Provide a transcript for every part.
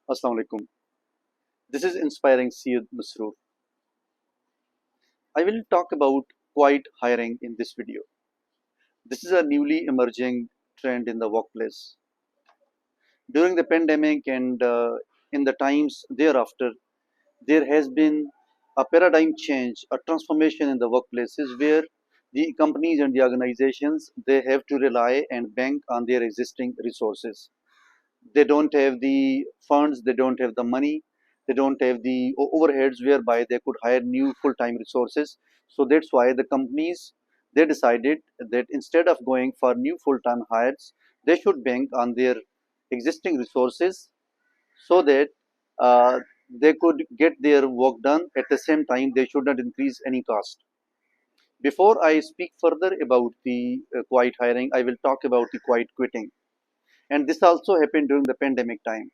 Assalamu alaikum. This is inspiring Syed Masroor. I will talk about quiet hiring in this video. This is a newly emerging trend in the workplace. During the pandemic and in the times thereafter, there has been a paradigm change, a transformation in the workplaces where the companies and the organizations they have to rely and bank on their existing resources. They don't have the funds, they don't have the money, they don't have the overheads whereby they could hire new full-time resources. So that's why the companies they decided that instead of going for new full-time hires, they should bank on their existing resources so that uh, they could get their work done. At the same time, they should not increase any cost. Before I speak further about the quiet hiring, I will talk about the quiet quitting. And this also happened during the pandemic time.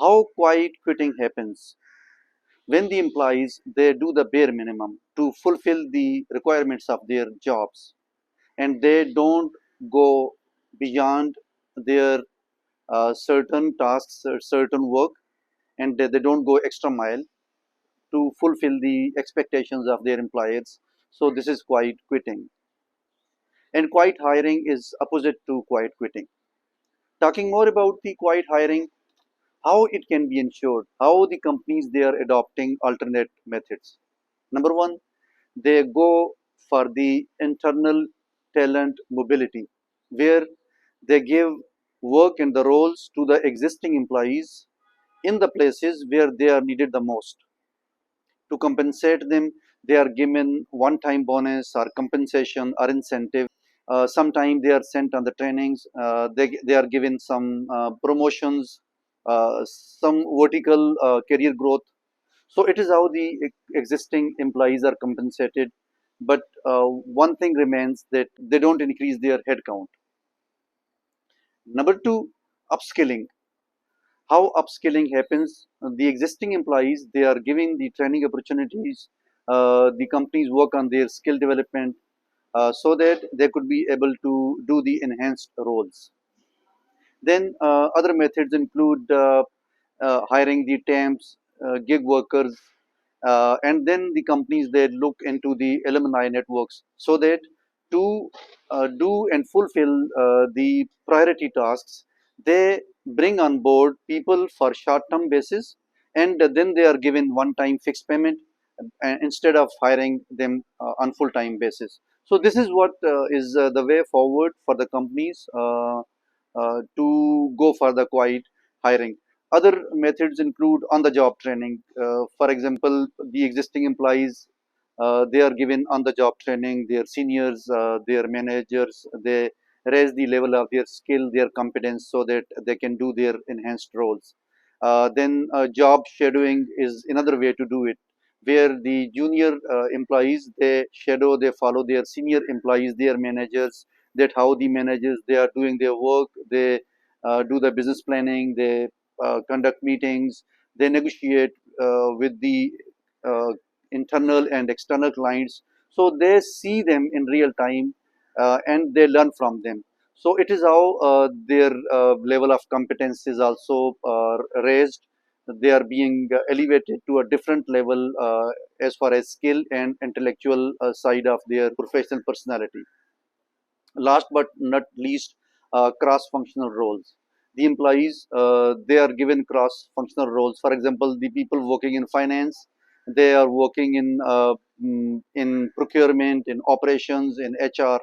How quiet quitting happens when the employees they do the bare minimum to fulfill the requirements of their jobs, and they don't go beyond their certain tasks or certain work, and they don't go extra mile to fulfill the expectations of their employers. So this is quiet quitting, and quiet hiring is opposite to quiet quitting. Talking more about the quiet hiring, how it can be ensured, how the companies they are adopting alternate methods. Number one, they go for the internal talent mobility, where they give work and the roles to the existing employees in the places where they are needed the most. To compensate them, they are given one-time bonus or compensation or incentive. Sometimes they are sent on the trainings. They are given some promotions, some vertical career growth. So it is how the existing employees are compensated. But one thing remains that they don't increase their headcount. Number two, upskilling. How upskilling happens? The existing employees they are giving the training opportunities. The companies work on their skill development so that they could be able to do the enhanced roles. Then other methods include hiring the temps, gig workers, and then the companies they look into the alumni networks so that to do and fulfill the priority tasks, they bring on board people for short-term basis, and then they are given one-time fixed payment instead of hiring them on full-time basis. So this is what is the way forward for the companies to go for the quiet hiring. Other methods include on-the-job training. For example, the existing employees they are given on-the-job training. Their seniors, their managers, they raise the level of their skill, their competence, so that they can do their enhanced roles. Then job shadowing is another way to do it, where the junior employees they shadow, they follow their senior employees, their managers, that how the managers they are doing their work, they do the business planning, they conduct meetings, they negotiate with the uh, internal and external clients, so they see them in real time and they learn from them. So it is how their level of competence is also raised. They are being elevated to a different level as far as skill and intellectual side of their professional personality. Last but not least, cross-functional roles. The employees they are given cross-functional roles. For example, the people working in finance, they are working in procurement, in operations, in HR.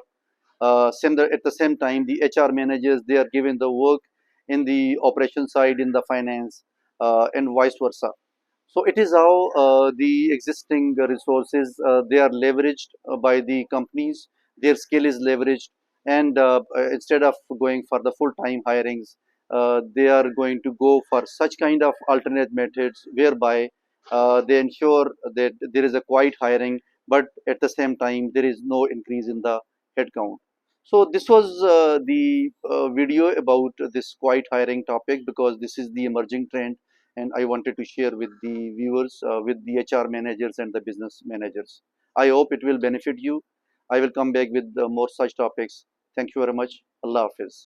At the same time, the HR managers they are given the work in the operation side, in the finance, and vice versa. So it is how the existing resources they are leveraged by the companies. Their skill is leveraged, and instead of going for the full-time hirings, they are going to go for such kind of alternate methods whereby they ensure that there is a quiet hiring, but at the same time there is no increase in the headcount. So this was the video about this quiet hiring topic, because this is the emerging trend and I wanted to share with the viewers, with the HR managers and the business managers. I hope it will benefit you. I will come back with more such topics. Thank you very much. Allah Hafiz.